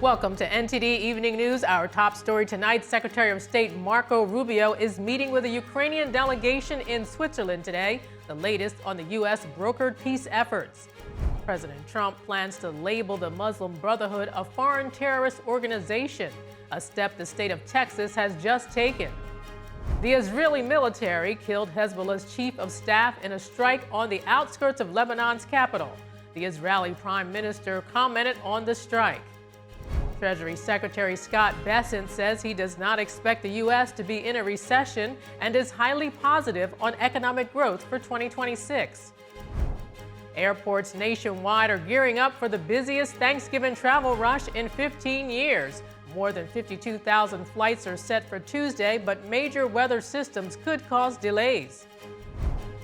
Welcome to NTD Evening News. Our top story tonight, Secretary of State Marco Rubio is meeting with a Ukrainian delegation in Switzerland today, the latest on the U.S. brokered peace efforts. President Trump plans to label the Muslim Brotherhood a foreign terrorist organization, a step the state of Texas has just taken. The Israeli military killed Hezbollah's chief of staff in a strike on the outskirts of Lebanon's capital. The Israeli prime minister commented on the strike. Treasury Secretary Scott Bessent says he does not expect the U.S. to be in a recession and is highly positive on economic growth for 2026. Airports nationwide are gearing up for the busiest Thanksgiving travel rush in 15 years. More than 52,000 flights are set for Tuesday, but major weather systems could cause delays.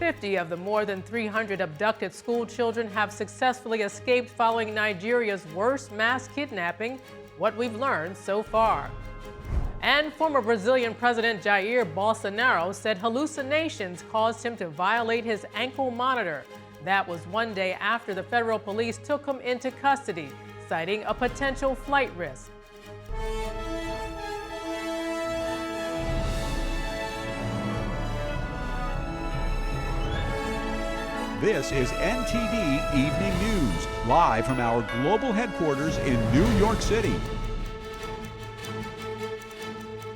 50 of the more than 300 abducted school children have successfully escaped following Nigeria's worst mass kidnapping, what we've learned so far. And former Brazilian President Jair Bolsonaro said hallucinations caused him to violate his ankle monitor. That was one day after the federal police took him into custody, citing a potential flight risk. This is NTD Evening News, live from our global headquarters in New York City.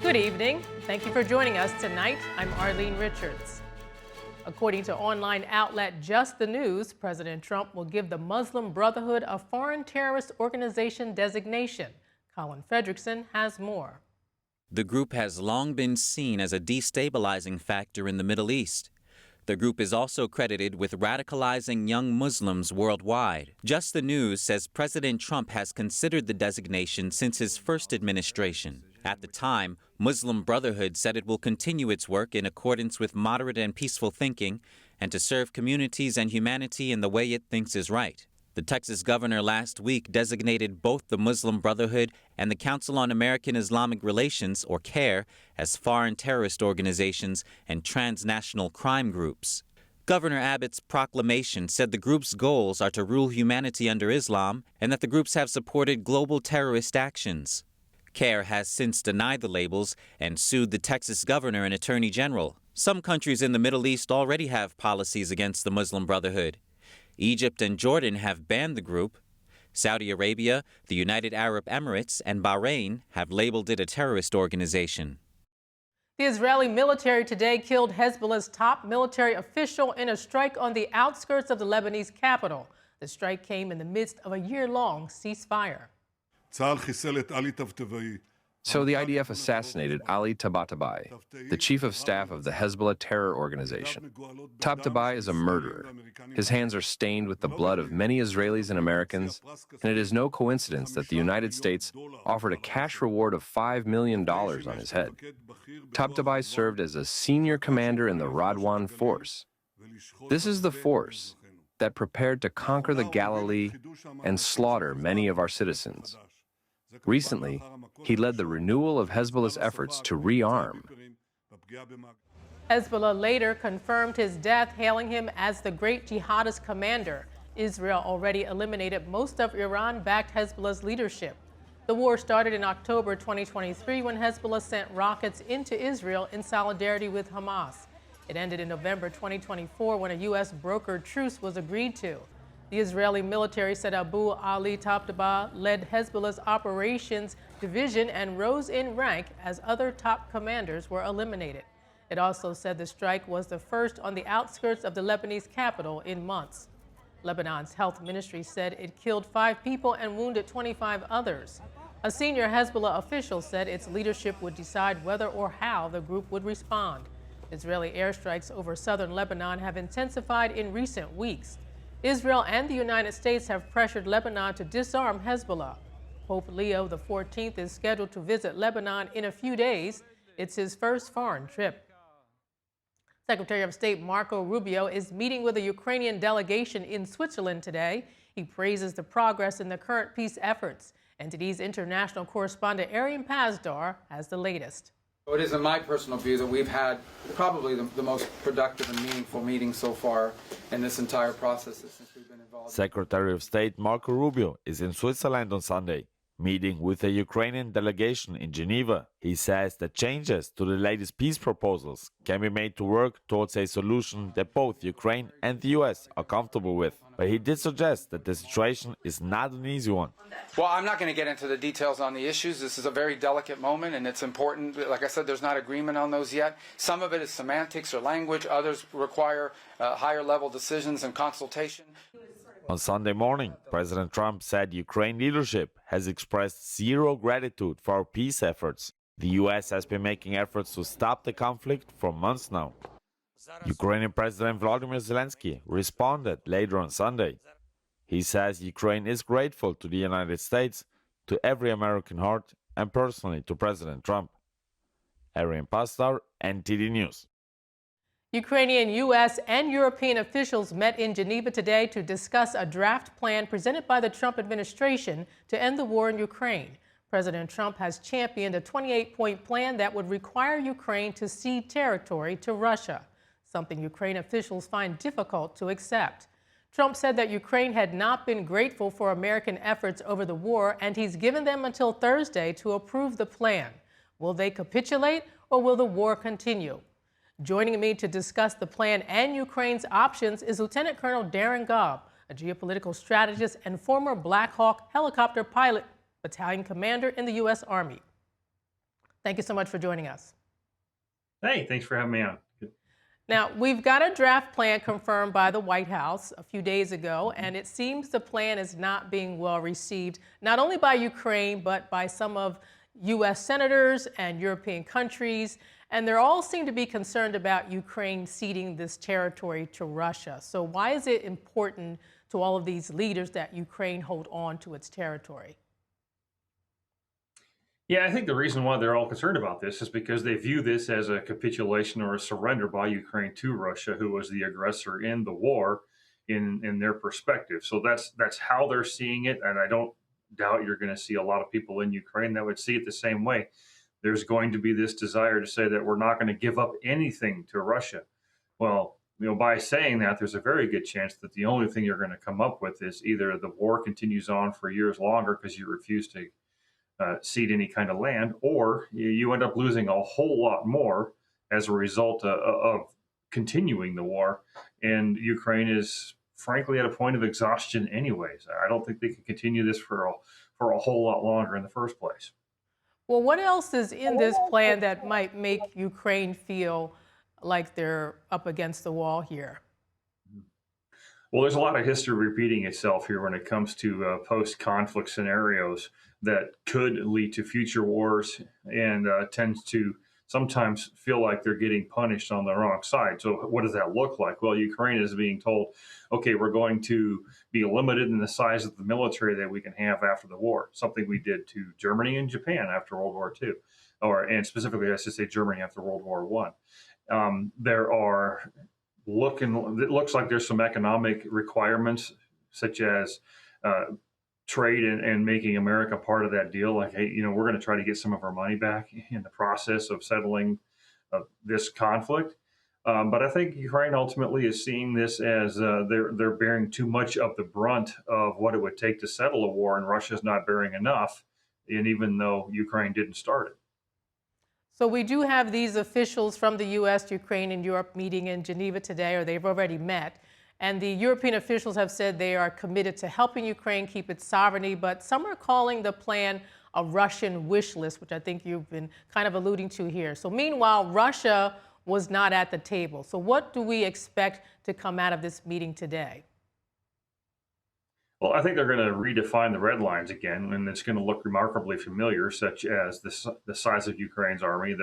Good evening. Thank you for joining us tonight. I'm Arlene Richards. According to online outlet Just the News, President Trump will give the Muslim Brotherhood a foreign terrorist organization designation. Colin Fredrickson has more. The group has long been seen as a destabilizing factor in the Middle East. The group is also credited with radicalizing young Muslims worldwide. Just the News says President Trump has considered the designation since his first administration. At the time, Muslim Brotherhood said it will continue its work in accordance with moderate and peaceful thinking and to serve communities and humanity in the way it thinks is right. The Texas governor last week designated both the Muslim Brotherhood and the Council on American-Islamic Relations, or CARE, as foreign terrorist organizations and transnational crime groups. Governor Abbott's proclamation said the group's goals are to rule humanity under Islam and that the groups have supported global terrorist actions. CARE has since denied the labels and sued the Texas governor and attorney general. Some countries in the Middle East already have policies against the Muslim Brotherhood. Egypt and Jordan have banned the group. Saudi Arabia, the United Arab Emirates, and Bahrain have labeled it a terrorist organization. The Israeli military today killed Hezbollah's top military official in a strike on the outskirts of the Lebanese capital. The strike came in the midst of a year-long ceasefire. So the IDF assassinated Ali Tabatabai, the chief of staff of the Hezbollah terror organization. Tabatabai is a murderer. His hands are stained with the blood of many Israelis and Americans, and it is no coincidence that the United States offered a cash reward of $5 million on his head. Tabatabai served as a senior commander in the Radwan force. This is the force that prepared to conquer the Galilee and slaughter many of our citizens. Recently, he led the renewal of Hezbollah's efforts to rearm. Hezbollah later confirmed his death, hailing him as the great jihadist commander. Israel already eliminated most of Iran-backed Hezbollah's leadership. The war started in October 2023 when Hezbollah sent rockets into Israel in solidarity with Hamas. It ended in November 2024 when a U.S. brokered truce was agreed to. The Israeli military said Abu Ali Tabatabai led Hezbollah's operations division and rose in rank as other top commanders were eliminated. It also said the strike was the first on the outskirts of the Lebanese capital in months. Lebanon's health ministry said it killed 5 people and wounded 25 others. A senior Hezbollah official said its leadership would decide whether or how the group would respond. Israeli airstrikes over southern Lebanon have intensified in recent weeks. Israel and the United States have pressured Lebanon to disarm Hezbollah. Pope Leo XIV is scheduled to visit Lebanon in a few days. It's his first foreign trip. Secretary of State Marco Rubio is meeting with a Ukrainian delegation in Switzerland today. He praises the progress in the current peace efforts. NTD's international correspondent Arian Pazdar has the latest. It is, in my personal view, that we've had probably the most productive and meaningful meeting so far in this entire process since we've been involved. Secretary of State Marco Rubio is in Switzerland on Sunday, meeting with a Ukrainian delegation in Geneva. He says that changes to the latest peace proposals can be made to work towards a solution that both Ukraine and the US are comfortable with. But he did suggest that the situation is not an easy one. Well, I'm not going to get into the details on the issues. This is a very delicate moment, and it's important. Like I said, there's not agreement on those yet. Some of it is semantics or language. Others require higher level decisions and consultation. On Sunday morning, President Trump said Ukraine leadership has expressed zero gratitude for our peace efforts. The U.S. has been making efforts to stop the conflict for months now. Ukrainian President Volodymyr Zelensky responded later on Sunday. He says Ukraine is grateful to the United States, to every American heart, and personally to President Trump. Arian Pastar, NTD News. Ukrainian, U.S., and European officials met in Geneva today to discuss a draft plan presented by the Trump administration to end the war in Ukraine. President Trump has championed a 28-point plan that would require Ukraine to cede territory to Russia, something Ukraine officials find difficult to accept. Trump said that Ukraine had not been grateful for American efforts over the war, and he's given them until Thursday to approve the plan. Will they capitulate, or will the war continue? Joining me to discuss the plan and Ukraine's options is Lieutenant Colonel Darren Gobb, a geopolitical strategist and former Black Hawk helicopter pilot, battalion commander in the U.S. Army. Thank you so much for joining us. Hey, thanks for having me on. Now, we've got a draft plan confirmed by the White House a few days ago, and it seems the plan is not being well received, not only by Ukraine, but by some of U.S. senators and European countries. And they all seem to be concerned about Ukraine ceding this territory to Russia. So why is it important to all of these leaders that Ukraine hold on to its territory? Yeah, I think the reason why they're all concerned about this is because they view this as a capitulation or a surrender by Ukraine to Russia, who was the aggressor in the war in their perspective. So that's how they're seeing it. And I don't doubt you're going to see a lot of people in Ukraine that would see it the same way. There's going to be this desire to say that we're not going to give up anything to Russia. Well, by saying that, there's a very good chance that the only thing you're going to come up with is either the war continues on for years longer because you refuse to cede any kind of land, or you end up losing a whole lot more as a result of continuing the war. And Ukraine is frankly at a point of exhaustion anyways. I don't think they can continue this for a whole lot longer in the first place. Well, what else is in this plan that might make Ukraine feel like they're up against the wall here? Well, there's a lot of history repeating itself here when it comes to post-conflict scenarios that could lead to future wars, and tends to sometimes feel like they're getting punished on the wrong side. So what does that look like? Well, Ukraine is being told, okay, we're going to be limited in the size of the military that we can have after the war, something we did to Germany and Japan after World War II, and specifically, I should say, Germany after World War I. It looks like there's some economic requirements, such as trade and making America part of that deal. Like, hey, we're going to try to get some of our money back in the process of settling this conflict. But I think Ukraine ultimately is seeing this as they're bearing too much of the brunt of what it would take to settle a war, and Russia's not bearing enough, and even though Ukraine didn't start it. So we do have these officials from the U.S., Ukraine, and Europe meeting in Geneva today, or they've already met. And the European officials have said they are committed to helping Ukraine keep its sovereignty, but some are calling the plan a Russian wish list, which I think you've been kind of alluding to here. So meanwhile, Russia was not at the table. So what do we expect to come out of this meeting today? Well, I think they're going to redefine the red lines again, and it's going to look remarkably familiar, such as the size of Ukraine's army,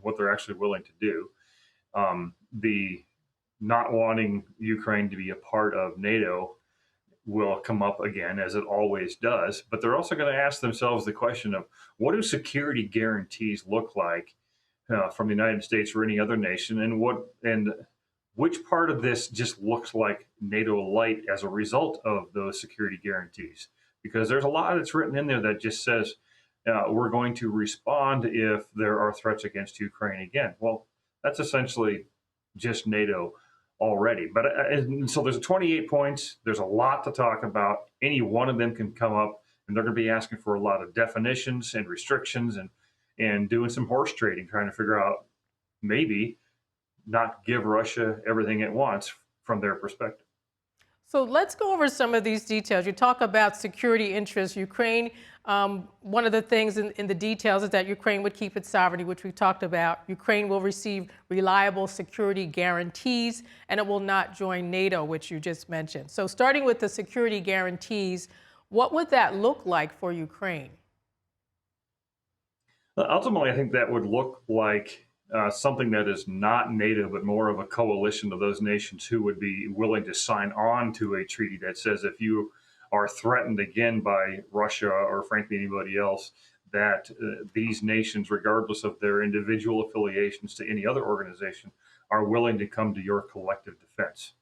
what they're actually willing to do, the not wanting Ukraine to be a part of NATO will come up again, as it always does. But they're also going to ask themselves the question of, what do security guarantees look like from the United States or any other nation, and which part of this just looks like NATO light as a result of those security guarantees? Because there's a lot that's written in there that just says we're going to respond if there are threats against Ukraine again. Well, that's essentially just NATO already. But so there's 28 points. There's a lot to talk about. Any one of them can come up And they're going to be asking for a lot of definitions and restrictions and doing some horse trading, trying to figure out maybe not give Russia everything it wants from their perspective. So let's go over some of these details. You talk about security interests. Ukraine, one of the things in the details is that Ukraine would keep its sovereignty, which we talked about. Ukraine will receive reliable security guarantees, and it will not join NATO, which you just mentioned. So starting with the security guarantees, what would that look like for Ukraine? Ultimately, I think that would look like something that is not NATO, but more of a coalition of those nations who would be willing to sign on to a treaty that says if you are threatened again by Russia or frankly anybody else, that these nations, regardless of their individual affiliations to any other organization, are willing to come to your collective defense.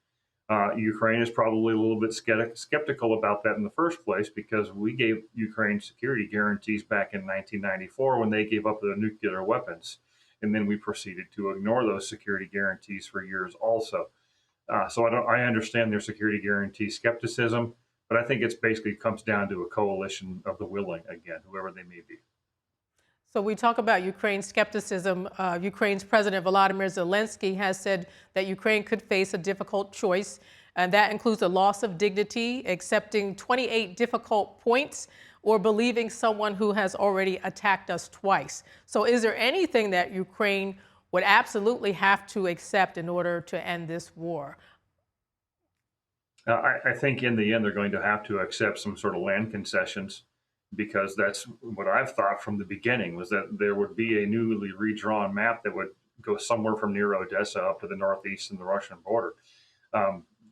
Ukraine is probably a little bit skeptical about that in the first place because we gave Ukraine security guarantees back in 1994 when they gave up their nuclear weapons. And then we proceeded to ignore those security guarantees for years also. So I understand their security guarantee skepticism, but I think it's basically comes down to a coalition of the willing, again, whoever they may be. So we talk about Ukraine's skepticism. Ukraine's President Volodymyr Zelensky has said that Ukraine could face a difficult choice, and that includes the loss of dignity, accepting 28 difficult points, or believing someone who has already attacked us twice. So is there anything that Ukraine would absolutely have to accept in order to end this war? I think in the end, they're going to have to accept some sort of land concessions, because that's what I've thought from the beginning, was that there would be a newly redrawn map that would go somewhere from near Odessa up to the northeast and the Russian border.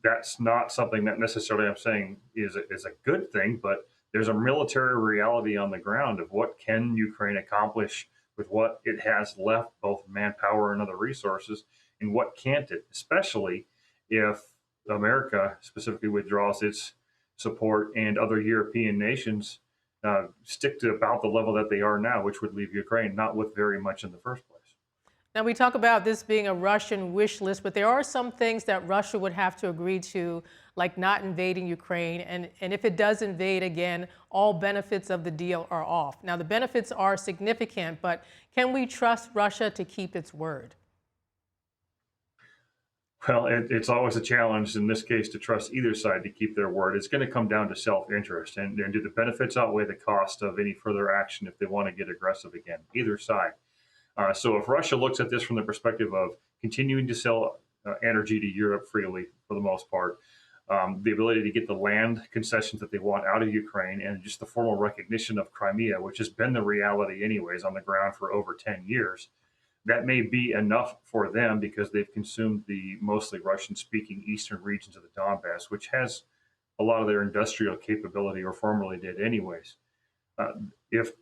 That's not something that necessarily I'm saying is a good thing, but there's a military reality on the ground of what can Ukraine accomplish with what it has left, both manpower and other resources, and what can't it, especially if America specifically withdraws its support and other European nations stick to about the level that they are now, which would leave Ukraine not with very much in the first place. Now, we talk about this being a Russian wish list, but there are some things that Russia would have to agree to, like not invading Ukraine. And if it does invade again, all benefits of the deal are off. Now, the benefits are significant, but can we trust Russia to keep its word? Well, it's always a challenge in this case to trust either side to keep their word. It's going to come down to self-interest, and do the benefits outweigh the cost of any further action if they want to get aggressive again, either side. So if Russia looks at this from the perspective of continuing to sell energy to Europe freely for the most part, the ability to get the land concessions that they want out of Ukraine, and just the formal recognition of Crimea, which has been the reality anyways on the ground for over 10 years, that may be enough for them because they've consumed the mostly Russian-speaking eastern regions of the Donbass, which has a lot of their industrial capability, or formerly did anyways. If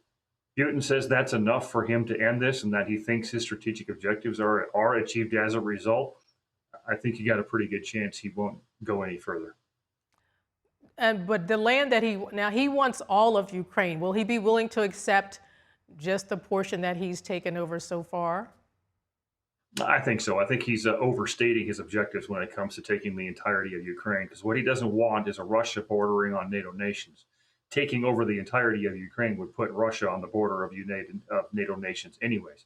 Putin says that's enough for him to end this and that he thinks his strategic objectives are achieved as a result, I think you got a pretty good chance he won't go any further. But the land that he wants all of Ukraine. Will he be willing to accept just the portion that he's taken over so far? I think so. I think he's overstating his objectives when it comes to taking the entirety of Ukraine, because what he doesn't want is a Russia bordering on NATO nations. Taking over the entirety of Ukraine would put Russia on the border of NATO nations anyways.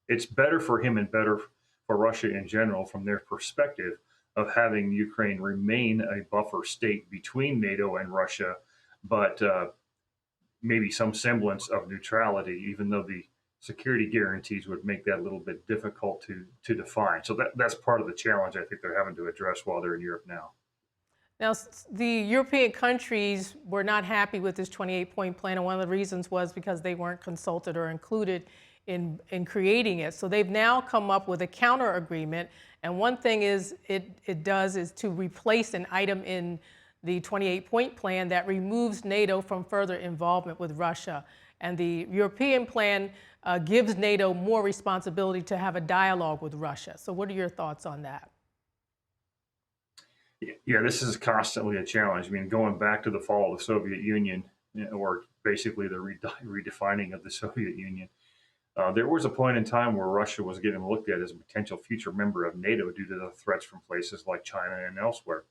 It's better for him and better for Russia in general from their perspective of having Ukraine remain a buffer state between NATO and Russia, but maybe some semblance of neutrality, even though the security guarantees would make that a little bit difficult to define. So that's part of the challenge I think they're having to address while they're in Europe now. Now, the European countries were not happy with this 28-point plan, and one of the reasons was because they weren't consulted or included in creating it. So they've now come up with a counter agreement, and one thing it does is to replace an item in the 28-point plan that removes NATO from further involvement with Russia. And the European plan gives NATO more responsibility to have a dialogue with Russia. So what are your thoughts on that? Yeah, this is constantly a challenge. I mean, going back to the fall of the Soviet Union, or basically the redefining of the Soviet Union, there was a point in time where Russia was getting looked at as a potential future member of NATO due to the threats from places like China and elsewhere.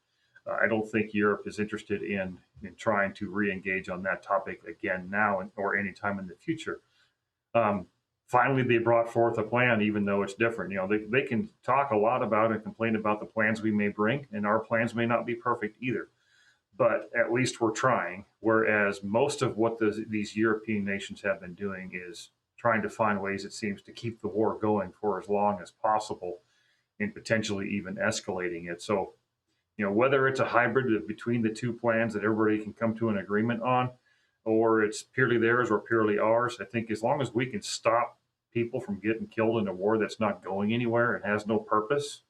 I don't think Europe is interested in trying to re-engage on that topic again now or anytime in the future. Finally, they brought forth a plan, even though it's different. They can talk a lot about and complain about the plans we may bring, and our plans may not be perfect either. But at least we're trying, whereas most of what these European nations have been doing is trying to find ways, it seems, to keep the war going for as long as possible and potentially even escalating it. So, whether it's a hybrid between the two plans that everybody can come to an agreement on, or it's purely theirs or purely ours, I think as long as we can stop people from getting killed in a war that's not going anywhere and has no purpose,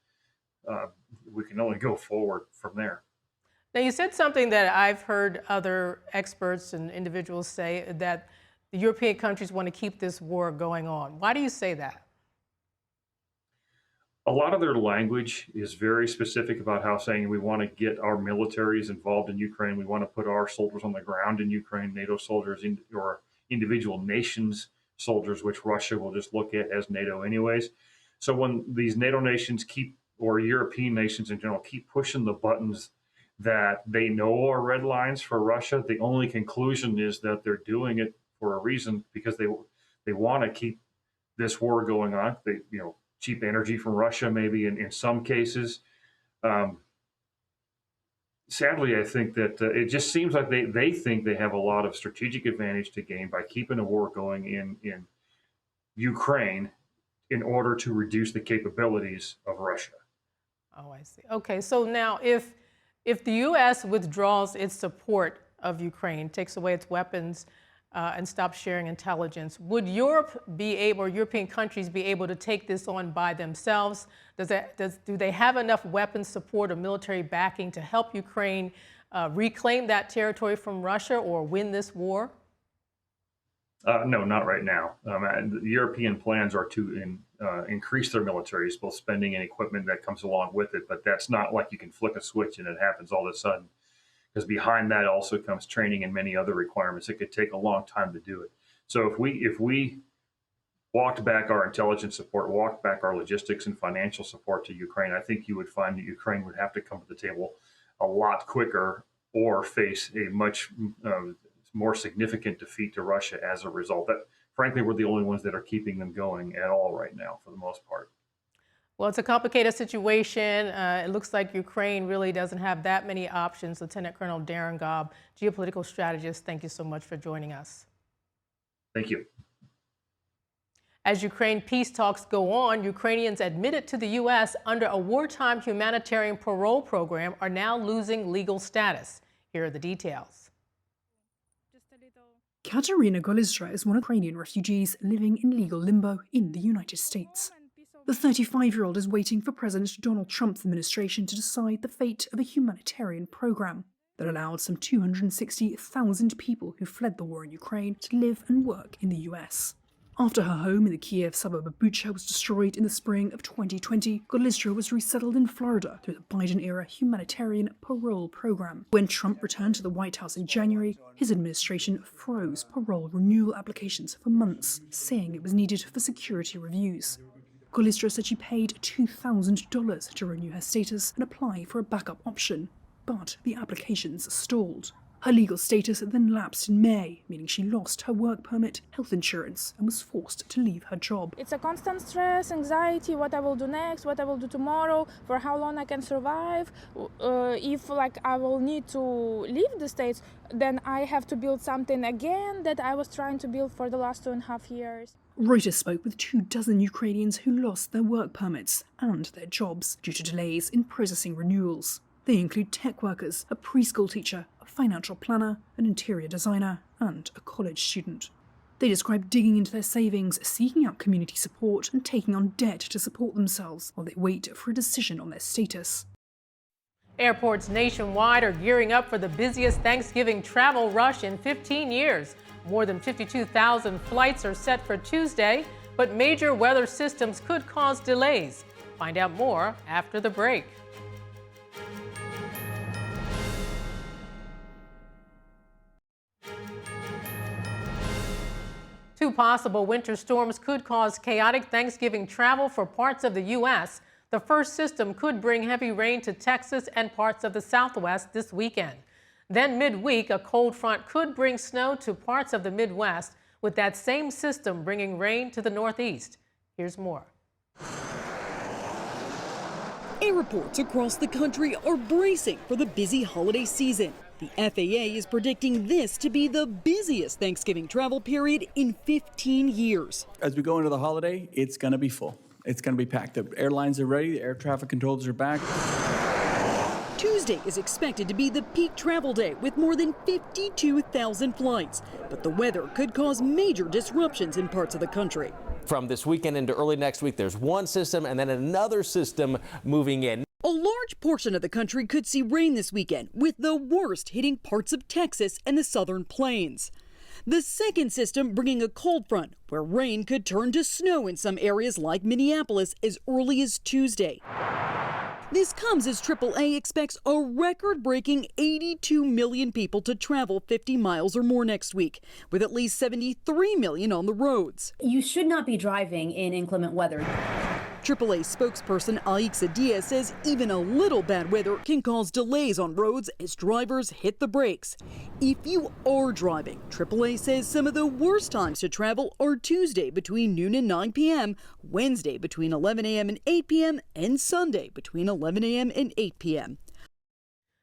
we can only go forward from there. Now, you said something that I've heard other experts and individuals say, that the European countries want to keep this war going on. Why do you say that? A lot of their language is very specific about how saying we want to get our militaries involved in Ukraine. We want to put our soldiers on the ground in Ukraine, NATO soldiers, or individual nations soldiers, which Russia will just look at as NATO anyways. So when these NATO nations or European nations in general, keep pushing the buttons that they know are red lines for Russia, the only conclusion is that they're doing it for a reason, because they want to keep this war going on. Cheap energy from Russia, maybe in some cases. Sadly, I think that it just seems like they think they have a lot of strategic advantage to gain by keeping a war going in Ukraine in order to reduce the capabilities of Russia. Oh, I see. Okay, so now if the U.S. withdraws its support of Ukraine, takes away its weapons, and stops sharing intelligence, would Europe be able, or European countries be able to take this on by themselves? Do they have enough weapons support or military backing to help Ukraine reclaim that territory from Russia or win this war? No, not right now. The European plans are to increase their militaries, both spending and equipment that comes along with it. But that's not like you can flick a switch and it happens all of a sudden, because behind that also comes training and many other requirements. It could take a long time to do it. So if we walked back our intelligence support, walked back our logistics and financial support to Ukraine, I think you would find that Ukraine would have to come to the table a lot quicker or face a much more significant defeat to Russia as a result. That, frankly, we're the only ones that are keeping them going at all right now, for the most part. Well, it's a complicated situation. It looks like Ukraine really doesn't have that many options. Lieutenant Colonel Darren Gobb, geopolitical strategist, thank you so much for joining us. Thank you. As Ukraine peace talks go on, Ukrainians admitted to the U.S. under a wartime humanitarian parole program are now losing legal status. Here are the details. Katerina Golizra is one of Ukrainian refugees living in legal limbo in the United States. The 35-year-old is waiting for President Donald Trump's administration to decide the fate of a humanitarian program that allowed some 260,000 people who fled the war in Ukraine to live and work in the US. After her home in the Kiev suburb of Bucha was destroyed in the spring of 2020, Golizra was resettled in Florida through the Biden-era humanitarian parole program. When Trump returned to the White House in January, his administration froze parole renewal applications for months, saying it was needed for security reviews. Golizra said she paid $2,000 to renew her status and apply for a backup option, but the applications stalled. Her legal status then lapsed in May, meaning she lost her work permit, health insurance, and was forced to leave her job. It's a constant stress, anxiety, what I will do next, what I will do tomorrow, for how long I can survive. If I will need to leave the States, then I have to build something again that I was trying to build for the last 2.5 years. Reuters spoke with 24 Ukrainians who lost their work permits and their jobs due to delays in processing renewals. They include tech workers, a preschool teacher, a financial planner, an interior designer, and a college student. They describe digging into their savings, seeking out community support, and taking on debt to support themselves while they wait for a decision on their status. Airports nationwide are gearing up for the busiest Thanksgiving travel rush in 15 years. More than 52,000 flights are set for Tuesday, but major weather systems could cause delays. Find out more after the break. Two possible winter storms could cause chaotic Thanksgiving travel for parts of the U.S. The first system could bring heavy rain to Texas and parts of the Southwest this weekend. Then midweek, a cold front could bring snow to parts of the Midwest, with that same system bringing rain to the Northeast. Here's more. Airports across the country are bracing for the busy holiday season. The FAA is predicting this to be the busiest Thanksgiving travel period in 15 years. As we go into the holiday, it's going to be full. It's going to be packed. The airlines are ready. The air traffic controllers are back. Tuesday is expected to be the peak travel day with more than 52,000 flights. But the weather could cause major disruptions in parts of the country. From this weekend into early next week, there's one system and then another system moving in. A large portion of the country could see rain this weekend, with the worst hitting parts of Texas and the southern plains. The second system bringing a cold front, where rain could turn to snow in some areas like Minneapolis as early as Tuesday. This comes as AAA expects a record-breaking 82 million people to travel 50 miles or more next week, with at least 73 million on the roads. You should not be driving in inclement weather. AAA spokesperson Aixa Diaz says even a little bad weather can cause delays on roads as drivers hit the brakes. If you are driving, AAA says some of the worst times to travel are Tuesday between noon and 9 p.m., Wednesday between 11 a.m. and 8 p.m., and Sunday between 11 a.m. and 8 p.m.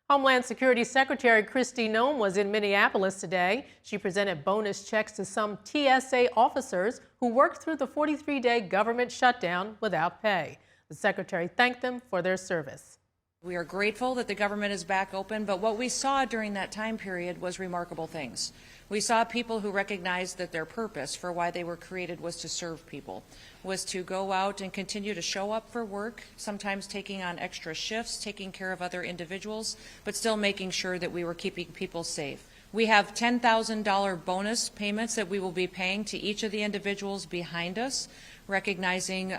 Homeland Security Secretary Kristi Noem was in Minneapolis today. She presented bonus checks to some TSA officers who worked through the 43-day government shutdown without pay. The secretary thanked them for their service. We are grateful that the government is back open, but what we saw during that time period was remarkable things. We saw people who recognized that their purpose for why they were created was to serve people, was to go out and continue to show up for work, sometimes taking on extra shifts, taking care of other individuals, but still making sure that we were keeping people safe. We have $10,000 bonus payments that we will be paying to each of the individuals behind us, recognizing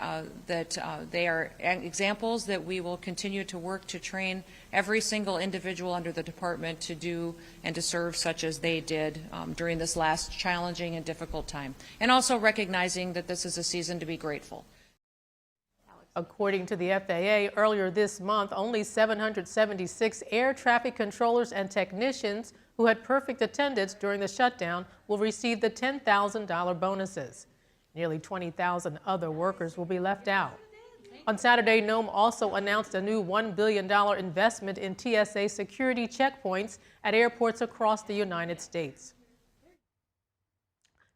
that they are examples that we will continue to work to train every single individual under the department to do and to serve such as they did during this last challenging and difficult time. And also recognizing that this is a season to be grateful. According to the FAA, earlier this month, only 776 air traffic controllers and technicians who had perfect attendance during the shutdown will receive the $10,000 bonuses. Nearly 20,000 other workers will be left out. On Saturday, Noem also announced a new $1 billion investment in TSA security checkpoints at airports across the United States.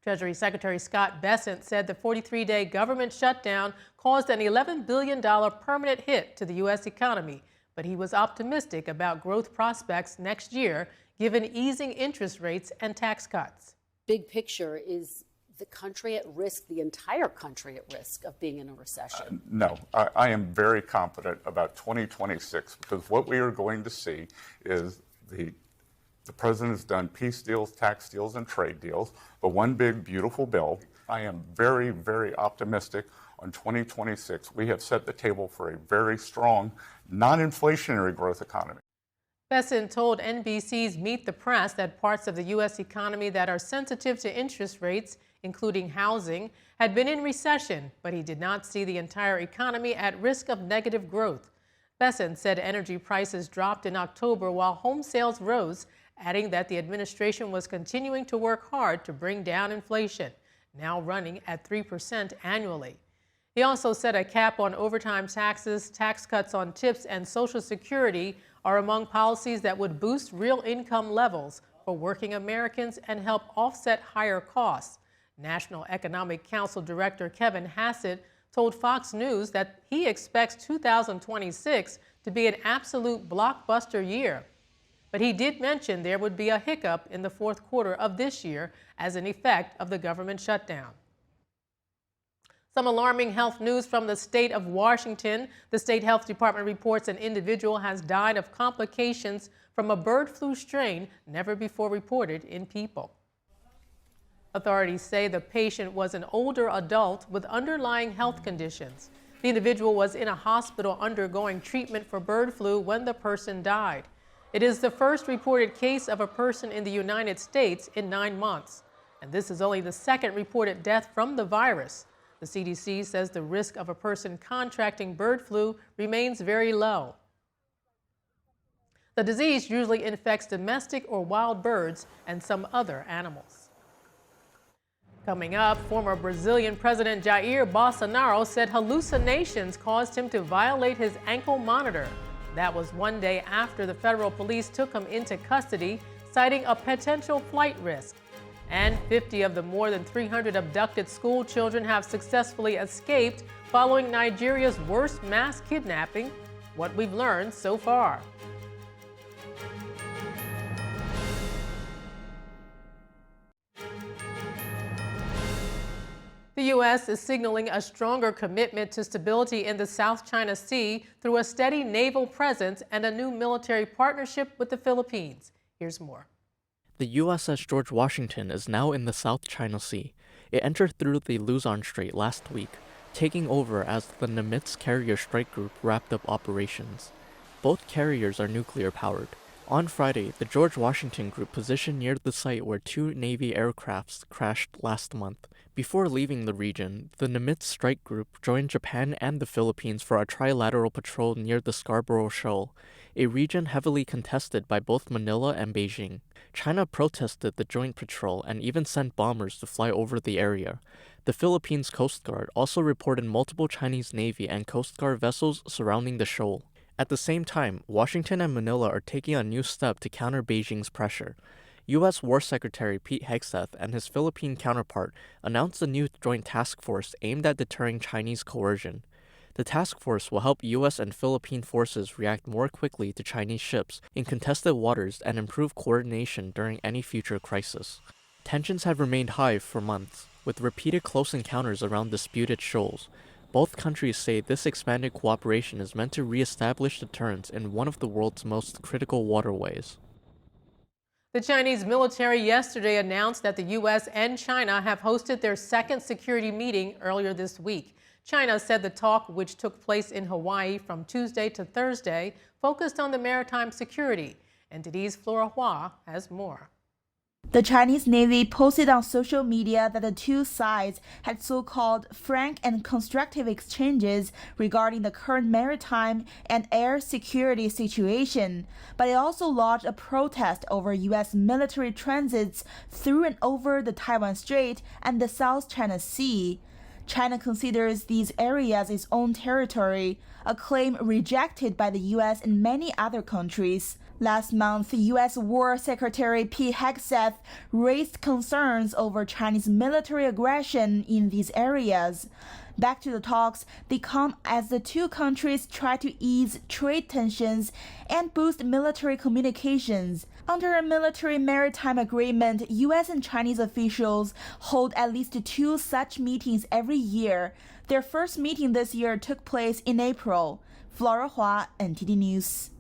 Treasury Secretary Scott Bessent said the 43-day government shutdown caused an $11 billion permanent hit to the U.S. economy, but he was optimistic about growth prospects next year, given easing interest rates and tax cuts. Big picture, is the country at risk, the entire country at risk of being in a recession? No, I am very confident about 2026, because what we are going to see is the president has done peace deals, tax deals, and trade deals, but one big, beautiful bill. I am very, very optimistic on 2026. We have set the table for a very strong, non-inflationary growth economy. Bessent told NBC's Meet the Press that parts of the U.S. economy that are sensitive to interest rates, including housing, had been in recession, but he did not see the entire economy at risk of negative growth. Bessent said energy prices dropped in October while home sales rose, adding that the administration was continuing to work hard to bring down inflation, now running at 3% annually. He also said a cap on overtime taxes, tax cuts on tips, and Social Security are among policies that would boost real income levels for working Americans and help offset higher costs. National Economic Council Director Kevin Hassett told Fox News that he expects 2026 to be an absolute blockbuster year. But he did mention there would be a hiccup in the fourth quarter of this year as an effect of the government shutdown. Some alarming health news from the state of Washington. The state health department reports an individual has died of complications from a bird flu strain never before reported in people. Authorities say the patient was an older adult with underlying health conditions. The individual was in a hospital undergoing treatment for bird flu when the person died. It is the first reported case of a person in the United States in 9 months, and this is only the second reported death from the virus. The CDC says the risk of a person contracting bird flu remains very low. The disease usually infects domestic or wild birds and some other animals. Coming up, former Brazilian President Jair Bolsonaro said hallucinations caused him to violate his ankle monitor. That was one day after the federal police took him into custody, citing a potential flight risk. And 50 of the more than 300 abducted school children have successfully escaped following Nigeria's worst mass kidnapping. What we've learned so far. The U.S. is signaling a stronger commitment to stability in the South China Sea through a steady naval presence and a new military partnership with the Philippines. Here's more. The USS George Washington is now in the South China Sea. It entered through the Luzon Strait last week, taking over as the Nimitz Carrier Strike Group wrapped up operations. Both carriers are nuclear-powered. On Friday, the George Washington Group positioned near the site where 2 Navy aircrafts crashed last month. Before leaving the region, the Nimitz Strike Group joined Japan and the Philippines for a trilateral patrol near the Scarborough Shoal, a region heavily contested by both Manila and Beijing. China protested the joint patrol and even sent bombers to fly over the area. The Philippines Coast Guard also reported multiple Chinese Navy and Coast Guard vessels surrounding the shoal. At the same time, Washington and Manila are taking a new step to counter Beijing's pressure. U.S. War Secretary Pete Hegseth and his Philippine counterpart announced a new joint task force aimed at deterring Chinese coercion. The task force will help U.S. and Philippine forces react more quickly to Chinese ships in contested waters and improve coordination during any future crisis. Tensions have remained high for months, with repeated close encounters around disputed shoals. Both countries say this expanded cooperation is meant to re-establish deterrence in one of the world's most critical waterways. The Chinese military yesterday announced that the U.S. and China have hosted their second security meeting earlier this week. China said the talk, which took place in Hawaii from Tuesday to Thursday, focused on the maritime security. NTD's Flora Hua has more. The Chinese Navy posted on social media that the two sides had so-called frank and constructive exchanges regarding the current maritime and air security situation, but it also lodged a protest over U.S. military transits through and over the Taiwan Strait and the South China Sea. China considers these areas its own territory, a claim rejected by the U.S. and many other countries. Last month, U.S. War Secretary Pete Hegseth raised concerns over Chinese military aggression in these areas. Back to the talks, they come as the two countries try to ease trade tensions and boost military communications. Under a military maritime agreement, U.S. and Chinese officials hold at least 2 such meetings every year. Their first meeting this year took place in April. Flora Hua, NTD News.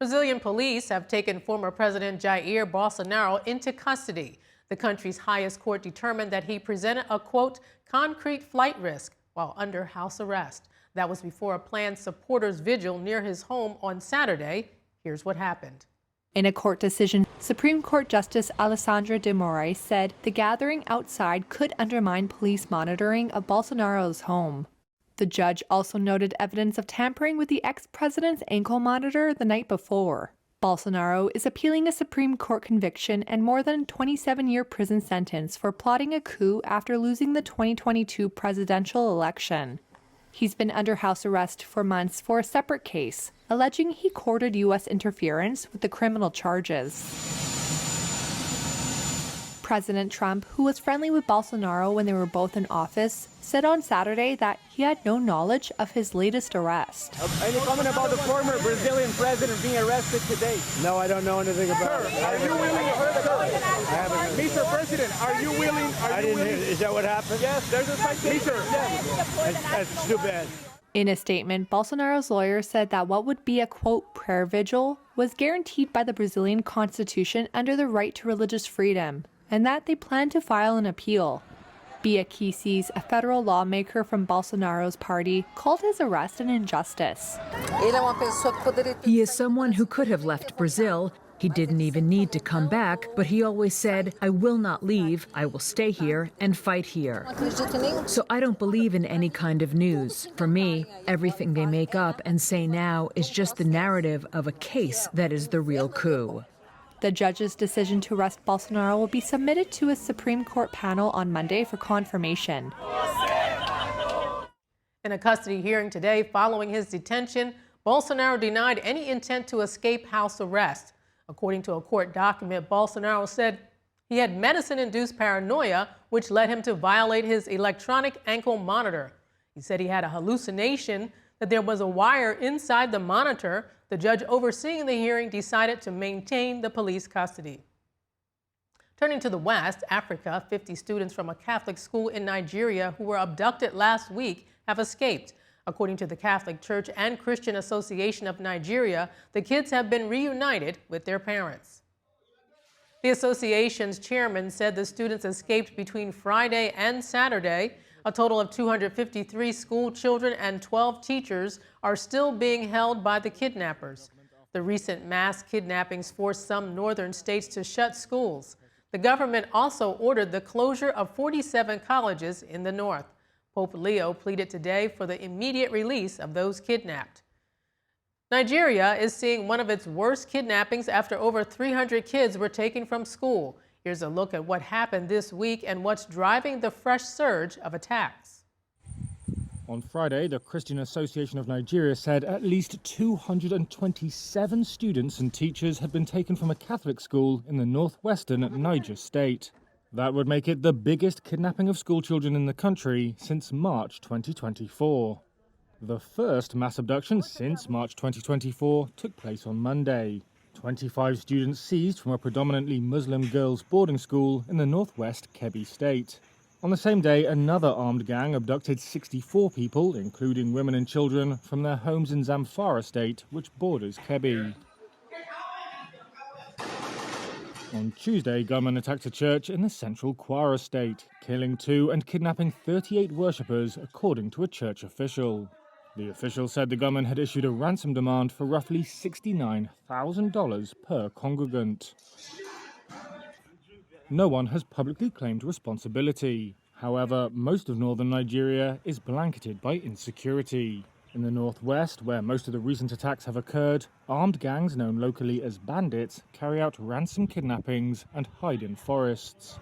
Brazilian police have taken former President Jair Bolsonaro into custody. The country's highest court determined that he presented a, quote, concrete flight risk while under house arrest. That was before a planned supporters' vigil near his home on Saturday. Here's what happened. In a court decision, Supreme Court Justice Alessandra de Moraes said the gathering outside could undermine police monitoring of Bolsonaro's home. The judge also noted evidence of tampering with the ex-president's ankle monitor the night before. Bolsonaro is appealing a Supreme Court conviction and more than a 27-year prison sentence for plotting a coup after losing the 2022 presidential election. He's been under house arrest for months for a separate case, alleging he courted U.S. interference with the criminal charges. President Trump, who was friendly with Bolsonaro when they were both in office, said on Saturday that he had no knowledge of his latest arrest. Any comment about the former Brazilian president being arrested today? No, I don't know anything about it. Are you willing? Mr. President, are you willing? I didn't hear. Is that what happened? Yes, there's a citation. That's too bad. In a statement, Bolsonaro's lawyer said that what would be a, quote, prayer vigil was guaranteed by the Brazilian Constitution under the right to religious freedom, and that they plan to file an appeal. Bia Kicis, a federal lawmaker from Bolsonaro's party, called his arrest an injustice. He is someone who could have left Brazil, He didn't even need to come back, but he always said, "I will not leave, I will stay here and fight here." So I don't believe in any kind of news. For me, everything they make up and say now is just the narrative of a case that is the real coup. The judge's decision to arrest Bolsonaro will be submitted to a Supreme Court panel on Monday for confirmation. In a custody hearing today following his detention, Bolsonaro denied any intent to escape house arrest. According to a court document, Bolsonaro said he had medicine-induced paranoia, which led him to violate his electronic ankle monitor. He said he had a hallucination that there was a wire inside the monitor. The judge overseeing the hearing decided to maintain the police custody. Turning to the West Africa, 50 students from a Catholic school in Nigeria who were abducted last week have escaped. According to the Catholic Church and Christian Association of Nigeria, the kids have been reunited with their parents. The association's chairman said the students escaped between Friday and Saturday. A total of 253 school children and 12 teachers are still being held by the kidnappers. The recent mass kidnappings forced some northern states to shut schools. The government also ordered the closure of 47 colleges in the north. Pope Leo pleaded today for the immediate release of those kidnapped. Nigeria is seeing one of its worst kidnappings after over 300 kids were taken from school. Here's a look at what happened this week and what's driving the fresh surge of attacks. On Friday, the Christian Association of Nigeria said at least 227 students and teachers had been taken from a Catholic school in the northwestern Niger state. That would make it the biggest kidnapping of schoolchildren in the country since March 2024. The first mass abduction since March 2024 took place on Monday. 25 students seized from a predominantly Muslim girls' boarding school in the northwest Kebbi state. On the same day, another armed gang abducted 64 people, including women and children, from their homes in Zamfara state, which borders Kebbi. On Tuesday, gunmen attacked a church in the central Kwara state, killing 2 and kidnapping 38 worshippers, according to a church official. The official said the gunmen had issued a ransom demand for roughly $69,000 per congregant. No one has publicly claimed responsibility. However, most of northern Nigeria is blanketed by insecurity. In the northwest, where most of the recent attacks have occurred, armed gangs known locally as bandits carry out ransom kidnappings and hide in forests.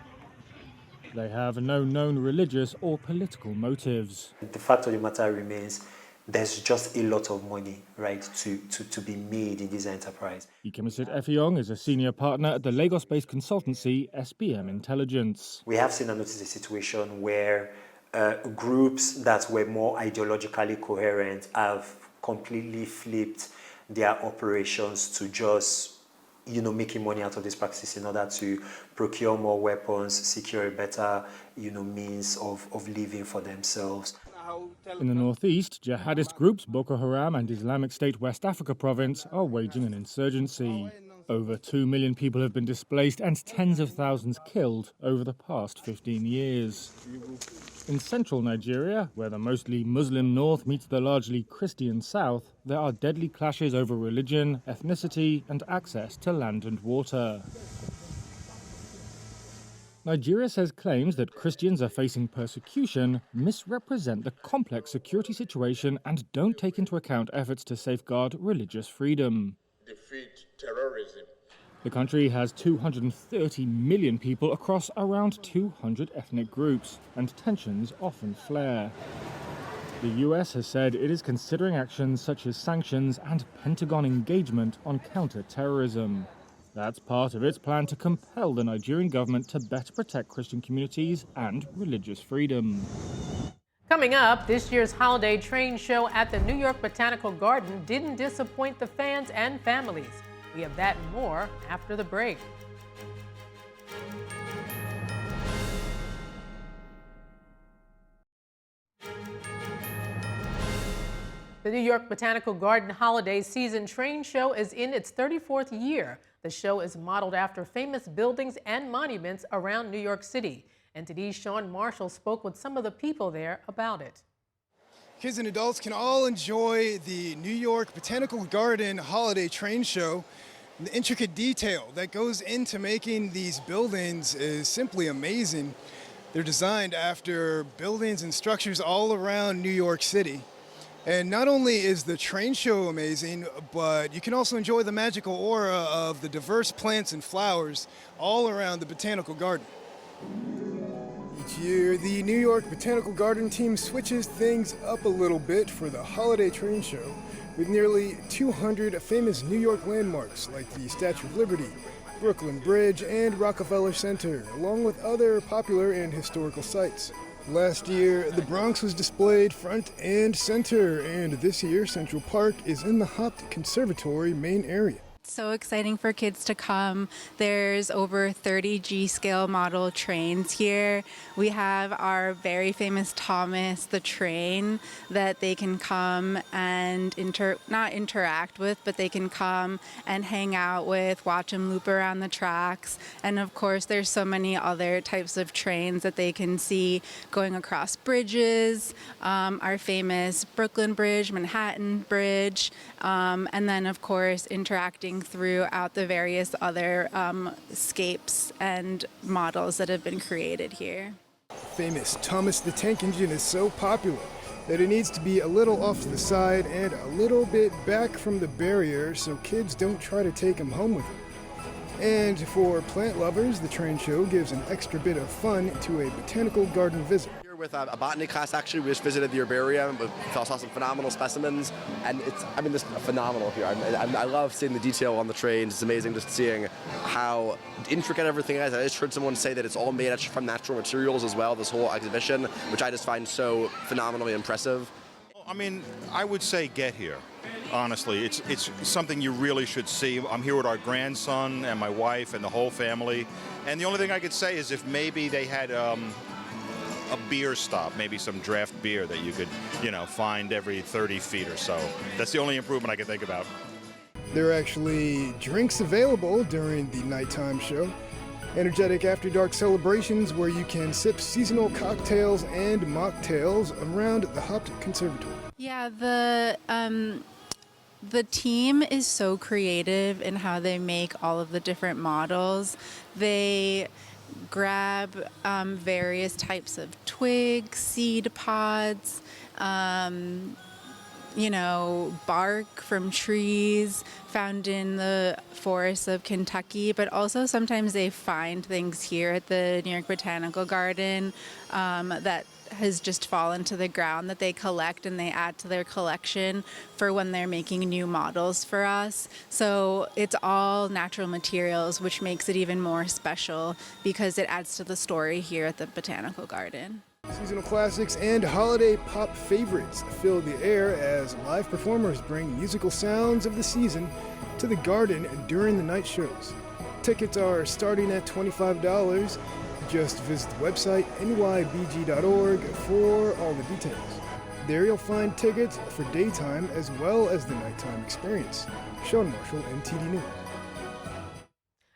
They have no known religious or political motives. The fact of the matter remains, there's just a lot of money, right, to be made in this enterprise. Ikemisit Effiong is a senior partner at the Lagos-based consultancy SBM Intelligence. We have seen and noticed a situation where groups that were more ideologically coherent have completely flipped their operations to just, making money out of these practices in order to procure more weapons, secure a better, means of living for themselves. In the northeast, jihadist groups Boko Haram and Islamic State West Africa province are waging an insurgency. Over 2 million people have been displaced and tens of thousands killed over the past 15 years. In central Nigeria, where the mostly Muslim north meets the largely Christian south, there are deadly clashes over religion, ethnicity, and access to land and water. Nigeria says claims that Christians are facing persecution misrepresent the complex security situation and don't take into account efforts to safeguard religious freedom. Defeat terrorism. The country has 230 million people across around 200 ethnic groups, and tensions often flare. The US has said it is considering actions such as sanctions and Pentagon engagement on counter-terrorism. That's part of its plan to compel the Nigerian government to better protect Christian communities and religious freedom. Coming up, this year's holiday train show at the New York Botanical Garden didn't disappoint the fans and families. We have that and more after the break. The New York Botanical Garden Holiday Season Train Show is in its 34th year. The show is modeled after famous buildings and monuments around New York City. NTD's Sean Marshall spoke with some of the people there about it. Kids and adults can all enjoy the New York Botanical Garden Holiday Train Show. The intricate detail that goes into making these buildings is simply amazing. They're designed after buildings and structures all around New York City. And not only is the train show amazing, but you can also enjoy the magical aura of the diverse plants and flowers all around the Botanical Garden. Each year, the New York Botanical Garden team switches things up a little bit for the holiday train show, with nearly 200 famous New York landmarks like the Statue of Liberty, Brooklyn Bridge, and Rockefeller Center, along with other popular and historical sites. Last year, the Bronx was displayed front and center, and this year, Central Park is in the Hopt Conservatory main area. So exciting for kids to come. There's over 30 G-scale model trains here. We have our very famous Thomas the Train that they can come and not interact with, but they can come and hang out with, watch him loop around the tracks. And of course, there's so many other types of trains that they can see going across bridges, our famous Brooklyn Bridge, Manhattan Bridge, and then of course interacting throughout the various other scapes and models that have been created here. Famous Thomas the Tank Engine is so popular that it needs to be a little off to the side and a little bit back from the barrier so kids don't try to take them home with them. And for plant lovers, the train show gives an extra bit of fun to a botanical garden visit. With a botany class, actually, we just visited the herbarium, but saw some phenomenal specimens, and it's phenomenal here. I love seeing the detail on the trains. It's amazing just seeing how intricate everything is. I just heard someone say that it's all made from natural materials as well, this whole exhibition, which I just find so phenomenally impressive. I mean, I would say get here. Honestly, it's something you really should see. I'm here with our grandson and my wife and the whole family, and the only thing I could say is if maybe they had a beer stop, maybe some draft beer that you could, find every 30 feet or so. That's the only improvement I can think about. There are actually drinks available during the nighttime show. Energetic after dark celebrations where you can sip seasonal cocktails and mocktails around the Hopt Conservatory. Yeah, the team is so creative in how they make all of the different models. They grab various types of twigs, seed pods, bark from trees found in the forests of Kentucky, but also sometimes they find things here at the New York Botanical Garden that has just fallen to the ground that they collect and they add to their collection for when they're making new models for us. So it's all natural materials, which makes it even more special because it adds to the story here at the Botanical Garden. Seasonal classics and holiday pop favorites fill the air as live performers bring musical sounds of the season to the garden during the night shows. Tickets are starting at $25. Just visit the website nybg.org for all the details. There you'll find tickets for daytime as well as the nighttime experience. Sean Marshall, NTD News.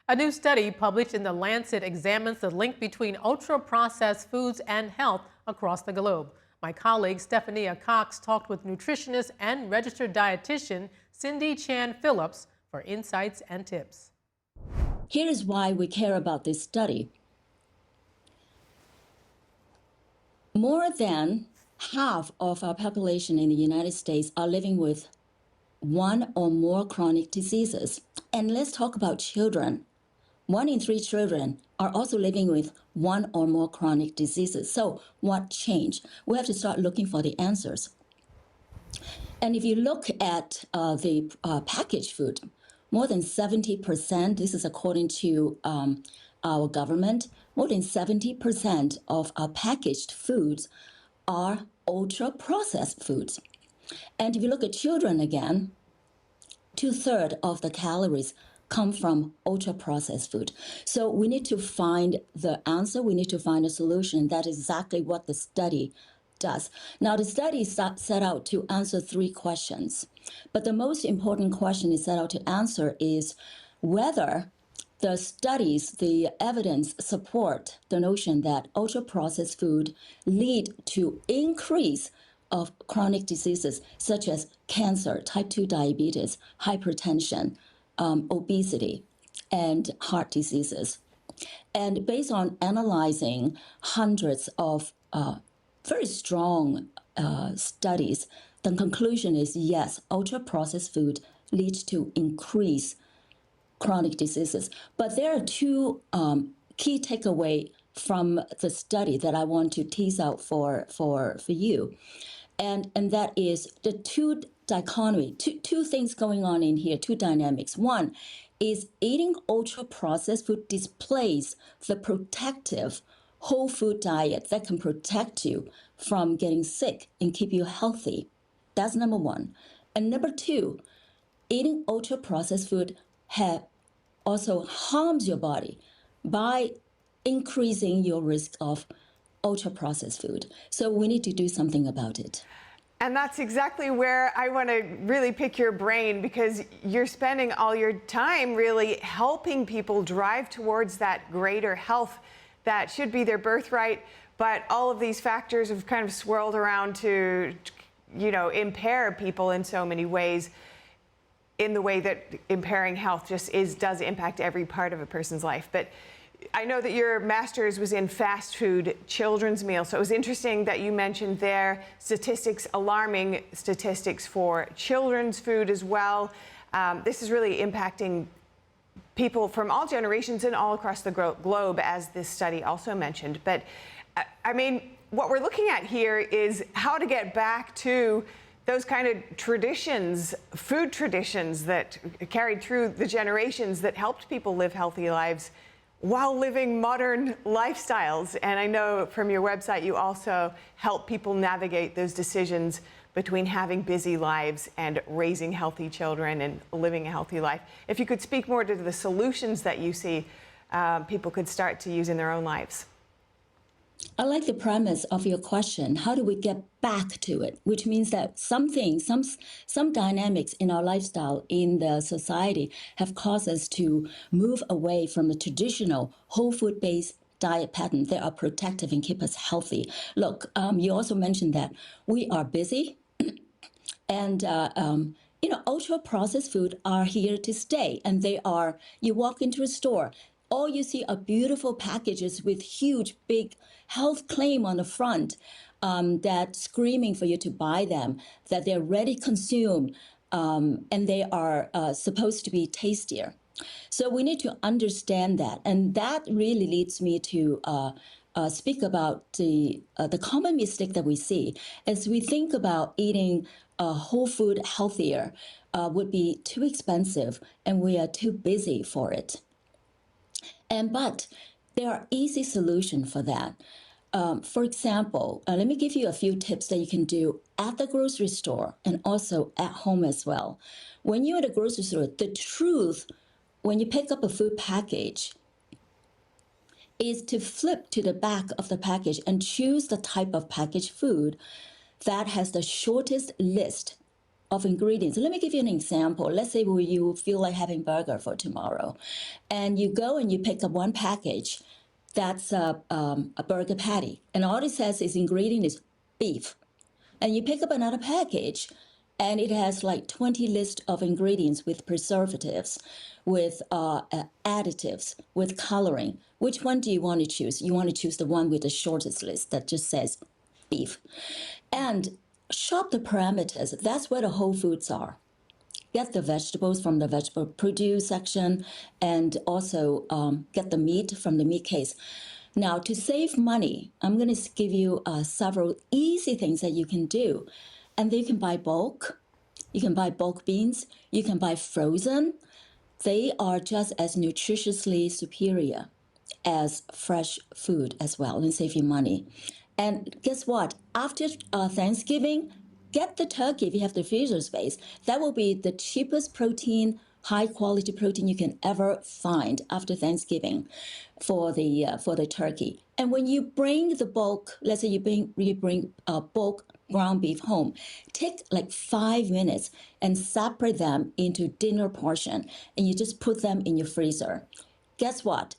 A new study published in The Lancet examines the link between ultra-processed foods and health across the globe. My colleague Stephania Cox talked with nutritionist and registered dietitian Cindy Chan Phillips for insights and tips. Here is why we care about this study. More than half of our population in the United States are living with one or more chronic diseases. And let's talk about children. 1 in 3 children are also living with one or more chronic diseases. So what changed? We have to start looking for the answers. And if you look at the packaged food, more than 70%, this is according to our government, more than 70% of our packaged foods are ultra-processed foods. And if you look at children again, 2/3 of the calories come from ultra-processed food. So we need to find the answer. We need to find a solution. That is exactly what the study does. Now, the study set out to answer 3 questions. But the most important question it set out to answer is whether the studies, the evidence support the notion that ultra-processed food lead to increase of chronic diseases such as cancer, type 2 diabetes, hypertension, obesity and heart diseases. And based on analyzing hundreds of very strong studies, the conclusion is yes, ultra-processed food leads to increased chronic diseases. But there are two key takeaways from the study that I want to tease out for you. And that is the two dichotomy, two things going on in here, two dynamics. One is eating ultra-processed food displays the protective whole food diet that can protect you from getting sick and keep you healthy. That's number one. And number two, eating ultra-processed food also harms your body by increasing your risk of ultra-processed food. So we need to do something about it. And that's exactly where I want to really pick your brain, because you're spending all your time really helping people drive towards that greater health that should be their birthright. But all of these factors have kind of swirled around to, impair people in so many ways, in the way that impairing health just does impact every part of a person's life. But I know that your master's was in fast food children's meals, so it was interesting that you mentioned there alarming statistics for children's food as well. This is really impacting people from all generations and all across the globe, as this study also mentioned. But I mean, what we're looking at here is how to get back to those kind of traditions, food traditions that carried through the generations that helped people live healthy lives while living modern lifestyles. And I know from your website you also help people navigate those decisions between having busy lives and raising healthy children and living a healthy life. If you could speak more to the solutions that you see people could start to use in their own lives. I like the premise of your question. How do we get back to it? Which means that some things, some dynamics in our lifestyle, in the society, have caused us to move away from the traditional whole food-based diet pattern that are protective and keep us healthy. Look, you also mentioned that we are busy, and ultra-processed food are here to stay, and they are. You walk into a store, all you see are beautiful packages with huge, big health claim on the front that screaming for you to buy them, that they're ready to consume, and they are supposed to be tastier. So we need to understand that. And that really leads me to speak about the common mistake that we see as we think about eating whole food healthier would be too expensive, and we are too busy for it. But there are easy solutions for that. For example, let me give you a few tips that you can do at the grocery store and also at home as well. When you're at a grocery store, the truth, when you pick up a food package, is to flip to the back of the package and choose the type of packaged food that has the shortest list of ingredients. Let me give you an example. Let's say you feel like having burger for tomorrow, and you go and you pick up one package that's a burger patty, and all it says is ingredient is beef. And you pick up another package, and it has like 20 list of ingredients with preservatives, with additives, with coloring. Which one do you want to choose? You want to choose the one with the shortest list that just says beef. And shop the parameters. That's where the whole foods are. Get the vegetables from the vegetable produce section, and also get the meat from the meat case. Now, to save money, I'm going to give you several easy things that you can do. And you can buy bulk. You can buy bulk beans. You can buy frozen. They are just as nutritiously superior as fresh food as well, and save you money. And guess what? After Thanksgiving, get the turkey if you have the freezer space. That will be the cheapest protein, high quality protein you can ever find after Thanksgiving for the turkey. And when you bring the bulk, let's say you bring bulk ground beef home, take like 5 minutes and separate them into dinner portion, and you just put them in your freezer. Guess what?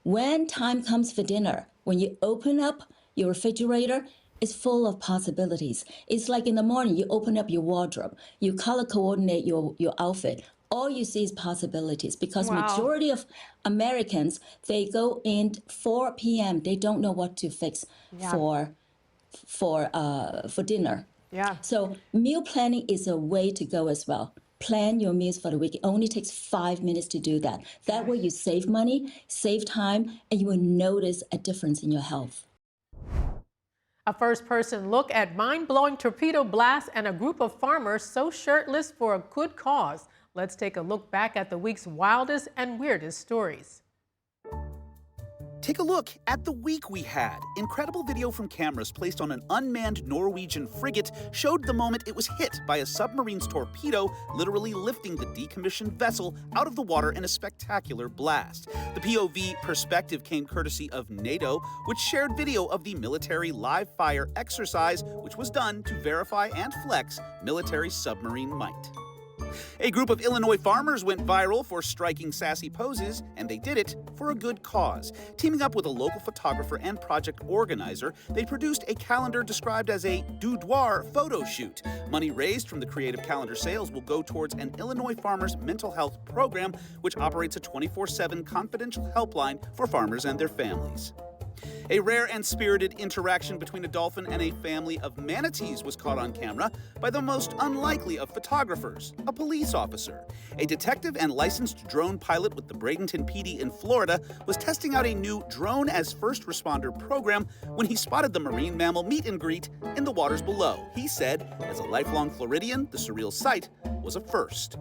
When time comes for dinner, when you open up your refrigerator, is full of possibilities. It's like in the morning, you open up your wardrobe, you color coordinate your outfit. all you see is possibilities, because Wow. majority of Americans, they go in 4 p.m. They don't know what to fix Yeah. for dinner. Yeah. So meal planning is a way to go as well. Plan your meals for the week. It only takes 5 minutes to do that. That way you save money, save time, and you will notice a difference in your health. A first-person look at mind-blowing torpedo blasts and a group of farmers so shirtless for a good cause. Let's take a look back at the week's wildest and weirdest stories. Take a look at the week we had. Incredible video from cameras placed on an unmanned Norwegian frigate showed the moment it was hit by a submarine's torpedo, literally lifting the decommissioned vessel out of the water in a spectacular blast. The POV perspective came courtesy of NATO, which shared video of the military live fire exercise, which was done to verify and flex military submarine might. A group of Illinois farmers went viral for striking sassy poses, and they did it for a good cause. Teaming up with a local photographer and project organizer, they produced a calendar described as a boudoir photo shoot. Money raised from the creative calendar sales will go towards an Illinois farmers' mental health program, which operates a 24/7 confidential helpline for farmers and their families. A rare and spirited interaction between a dolphin and a family of manatees was caught on camera by the most unlikely of photographers, a police officer. A detective and licensed drone pilot with the Bradenton PD in Florida was testing out a new drone as first responder program when he spotted the marine mammal meet and greet in the waters below. He said, as a lifelong Floridian, the surreal sight was a first.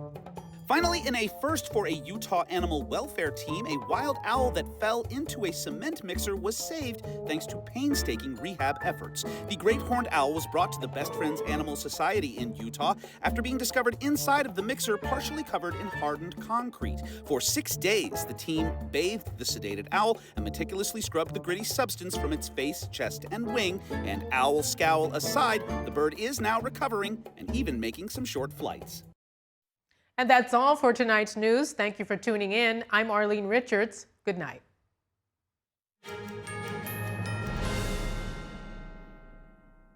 Finally, in a first for a Utah animal welfare team, a wild owl that fell into a cement mixer was saved thanks to painstaking rehab efforts. The great horned owl was brought to the Best Friends Animal Society in Utah after being discovered inside of the mixer, partially covered in hardened concrete. For 6 days, the team bathed the sedated owl and meticulously scrubbed the gritty substance from its face, chest, and wing. And owl scowl aside, the bird is now recovering and even making some short flights. And that's all for tonight's news. Thank you for tuning in. I'm Arlene Richards. Good night.